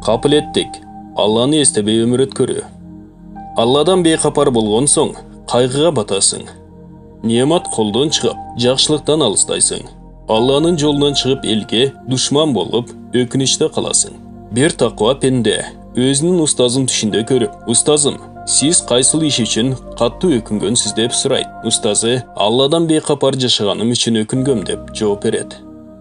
Капыл еттик. Алланы эстебей өмүр өткөрүү. Алладан бейкапар болгон соң кайгыга батасың. Немат колдон чыгып, жакшылыктан алыстайсың. Алланын жолунан чыгып элге душман болуп, өкүнүчтө каласың. Бир таква пенде өзүнүн устазын түшүндө көрүп, "Устазым, сиз кайсыл иш үчүн катуу өкүнгөнсүз?" деп сурайт. Устазы "Алладан бейкапар жашаганым үчүн өкүнгөм" деп жооп берет.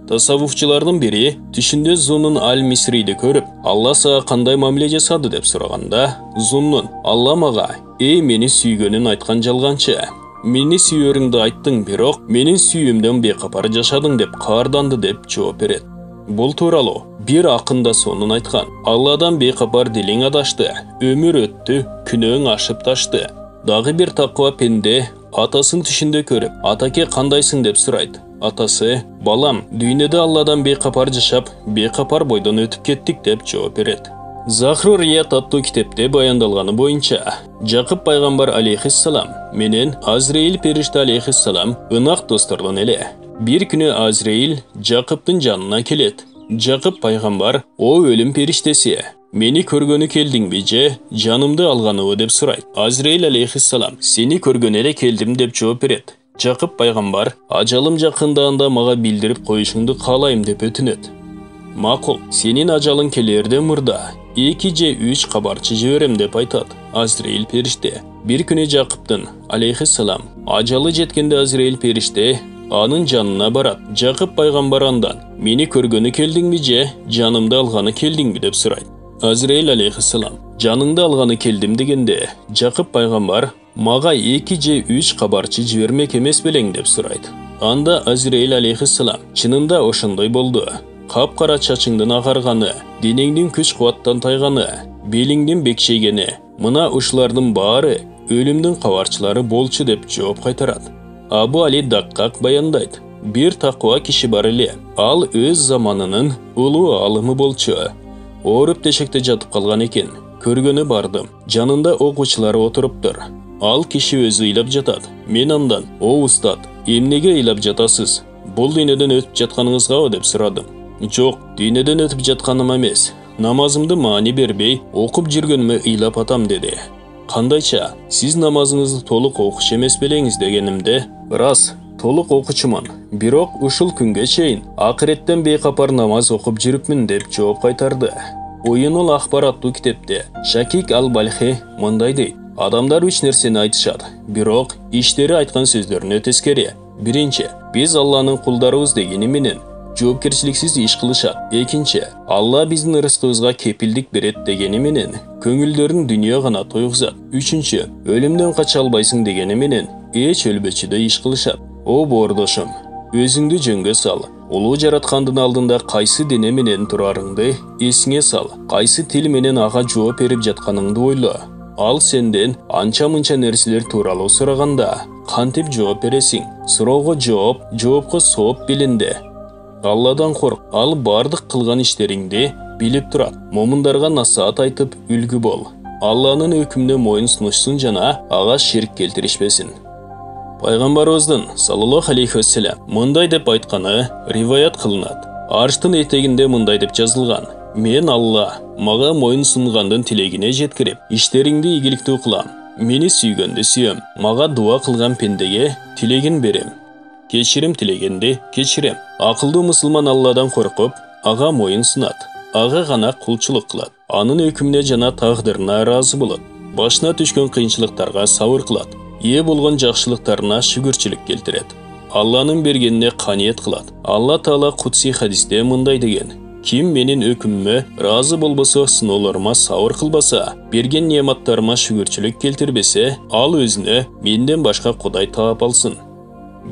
Тасаввуфчулардын бири түшүндө Зуннун аль-Мисриди көрүп, "Алла сага кандай мамиле жасады?" деп сураганда, Зуннун "Алла мага, эй мени сүйгөнүн айткан жалганчы, мени сүйөрүңдү айттың, бирок менин сүйүүмдөн бейкапар жашадың" деп каарданды деп жооп берет. Бул тууралуу бир акын да сонун айткан. Алладан бейкапар дилиң адашты, өмүр өттү, күнөөң ашып ташты. Дагы бир таква пенде атасын түшүндө көрүп, "Атаке кандайсың?" деп сурайт. Атасы "Балам, дүйнөдө Алладан бейкапар жашап, бейкапар бойдон өтүп кеттик" деп жооп берет. Захру Рият аттуу китепте баяндалганы боюнча, Жакып пайгамбар алейхиссалам менен Азраил периште алейхиссалам ынак достордон эле. Бир күнү Азраил Жакыптын жанына келет. Жакып пайгамбар "О өлүм периштеси, мени көргөнү келдиңби же жанымды алганыбы?" деп сурайт. Азраил алейхиссалам "Сени көргөнү эле келдим" деп жооп берет. Жакып пайгамбар "Ажалым жакындаанда мага билдирип коюшуңду каалайм" деп өтүнөт. "Макул, сенин ажалың келерде мурда 2 же 3 кабарчы жиберем" деп айтат Азраил периште. Бир күнү Жакыптын алейхиссалам ажалы жеткенде Азраил периште анын жанына барат. Жакып пайгамбар андан "Мени көргөнү келдиңби же жанымды алганы келдиңби?" деп сурайт. Азраил алейхиссалам "Жаныңды алганы келдим" дегенде, Жакып пайгамбар "Мага 2 же 3 кабарчы жибермек эмес белең" деп сурайт. Анда Азраил алейхиссалам "Чынында ошондой болду. Капкара чачыңдын агарганы, денеңдин күч-кубаттан тайганы, белиңдин бекчейгени, мына ушулардын баары өлүмдүн кабарчылары болчу" деп жооп кайтарат. Абу Али Даккак баяндайт. Бир таква киши бар эле. Ал өз заманынын улуу алымы болчу. Ооруп тешекте жатып калган экен. Көргөнү бардым. Жанында окуучулары отуруптур. Ал киши өзү ыйлап жатат. Мен андан "О устат, эмнеге ыйлап жатасыз? Бул дүйнөдөн өтүп жатканыңызгабы?" деп сурадым. "Жок, дүйнөдөн өтүп жатканым эмес. Намазымды маани бербей, окуп жүргөнүмө ыйлап атам" деди. "Кандайча, сиз намазыңызды толук окуш эмес белеңиз?" дегенимде, "Рас, толук окучумун. Бирок ушул күнгө чейин акыреттен бейкапар намаз окуп жүрүпмүн" деп жооп кайтарды. Оюнул Ахбар аттуу китепте Шакик ал-Балхи мындай дейт. "Адамдар 3 нерсени айтышат, бирок иштери айткан сөздөрүнө тескери. Биринчи, биз Алланын кулдарыбыз дегени менен жоопкерчиликсиз иш кылышат. Экинчи, Алла биздин ырыскыбызга кепилдик берет дегени менен көңүлдөрүн дүйнө гана тойгузат. Үчүнчү, өлүмдөн кача албайсың дегени менен эч өлбөчүдөй иш кылышат. О боордошум, өзүңдү жөнгө сал. Улуу жараткандын алдында кайсы дене менен турарыңды эсиңе сал. Кайсы тил менен ага жооп берип жатканыңды ойло. Ал сенден анча-мынча нерселер тууралуу сураганда кантип жооп бересиң? Суроого жооп, жоопко сооп билинди. Алладан корк, ал бардык кылган иштериңди билип турат. Момундарга насаат айтып үлгү бол. Алланын өкүмүнө моюн сунушсун жана ага ширк келтиришпесин." Пайгамбарыбыздын саллаллаху алейхи вассалам мындай деп айтканы риваят кылынат. Арштын этегинде мындай деп жазылган: "Мен Алла мага моюн сунгандын тилегине жеткирип, иштериңди ийгиликтүү кылам. Мени сүйгөндү сүйөм. Мага дуа кылган пендеге тилегин берем. Кечирим тилегенди кечирем. Акылдуу мусулман Алладан коркуп, ага моюн сунат. Ага гана кулчулук кылат. Анын өкүмүнө жана тагдырына ыраазы болот. Башына түшкөн кыйынчылыктарга сабыр кылат. Ээ болгон жакшылыктарына шүгүрчүлүк келтирет. Алланын бергенине каниет кылат. Алла Таала кутси хадисте мындай деген: "Ким менин өкүмүмө ыраазы болбосо, сыноолорума сабыр кылбаса, берген неаматтарыма шүгүрчүлүк келтирбесе, ал өзүнө менден башка кудай таап алсын."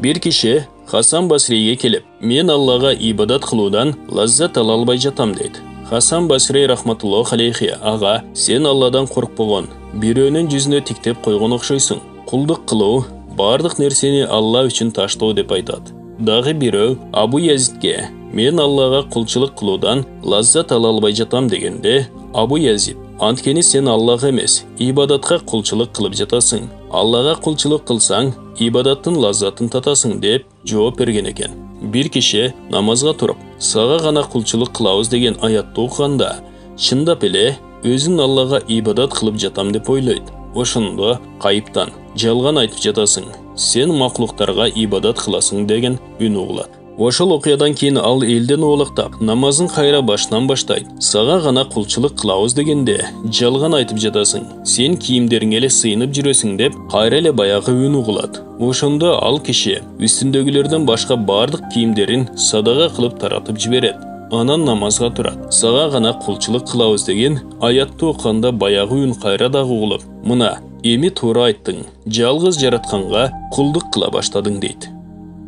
Бир киши Хасан Басрийге келип, "Мен Аллага ибадат кылуудан лаззат ала албай жатам" дейт. Хасан Басрий рахматуллаху алейхи: "Ага, сен Алладан коркпогон, бирөөнүн жүзүнө тиктеп койгон окшойсуң. Кулдук кылуу бардык нерсени Алла үчүн таштоо" деп айтат. Дагы бирөө Абу Язидке: "Мен Аллага кулчулук кылуудан лаззат ала албай жатам" дегенде, Абу Язид: "Анткени сен Аллага эмес, ибадатка кулчулук кылып жатасың. Аллага кулчулук кылсаң, ибадаттын лаззатын татасың" деп жооп берген экен. Бир киши намазга туруп, "Сага гана кулчулук кылабыз" деген аятты окуганда, чындап эле өзүн Аллага ибадат кылып жатам деп ойлойт. Ошондо кайыптан жалган айтып жатасың. Сен макулуктарга ибадат кыласың деген үн угулат. Ошол окуядан кийин ал элден оолактап, намазын кайра башынан баштайт. Сага гана кулчулук кылабыз дегенде жалган айтып жатасың. Сен кийимдериңе эле сыйынып жүрөсүң деп кайра эле баягы үн угулат. Ошондо ал киши үстүндөгүлөрдөн башка бардык кийимдерин садага кылып таратып жиберет. Анан намазга турат. Сага гана кулчулук кылабыз деген аятты окуганда баягы үн кайра дагы угулуп, мына эми туура айттың, жалгыз жаратканга кулдук кыла баштадың дейт.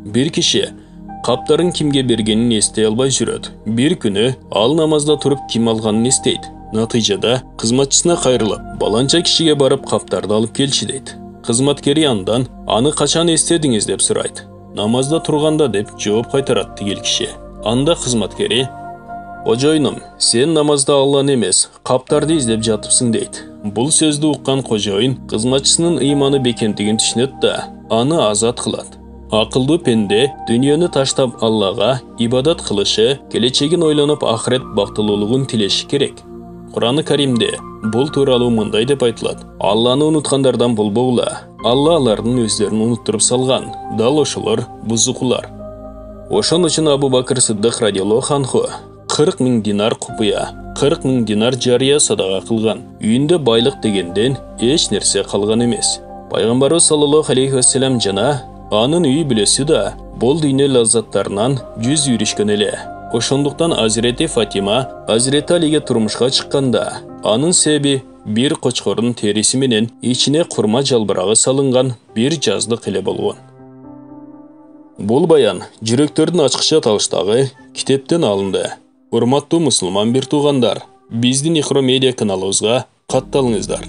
Бир киши каптарын кимге бергенин эстей албай жүрөт. Бир күнү ал намазда туруп ким алганын эстейт. Натыйжада кызматчысына кайрылып, баланча кишиге барып каптарды алып келчи дейт. Кызматкери андан аны качан эстедиңиз деп сурайт. Намазда турганда деп жооп кайтарат тигил киши. Анда кызматкери: "Кожойнум, сен намазда Алланы эмес, каптарды издеп жатыпсың" дейт. Бул сөздү уккан кожоюн кызматчысынын ыйманы бекемдигин түшүнөт да, аны азат кылат. Акылдуу пенде дүйнөнү таштап Аллага ибадат кылышы, келечегин ойлонуп ахирет бактылуулугун тилеши керек. Кур'аны Каримде бул тууралуу мындай деп айтылат: Алланы унуткандардан болбогула. Алла алардын өздөрүн унуттуруп салган. Дал ошолор бузукулар. Ошон үчүн Абу Бакыр Сыддык радиаллаху анху 40 000 динар купуя, 40 000 динар жария садага кылган. Үйүндө байлык дегенден эч нерсе калган эмес. Пайгамбарыбыз саллаллаху алейхи вассалам жана анын үй бүлөсү да бул дүйнө лаззаттарынан жүз үйрүшкөн эле. Ошондуктан Азирети Фатима Азирети Алиге турмушка чыкканда, анын себеби бир кочкордун териси менен ичине курма жалбырагы салынган бир жаздык эле болгон. Бул баян жүрөктөрдүн ачкыча талыштагы китептен алынды. Урматтуу мусулман бир туугандар, биздин Ихро медиа каналыбызга катталыңыздар.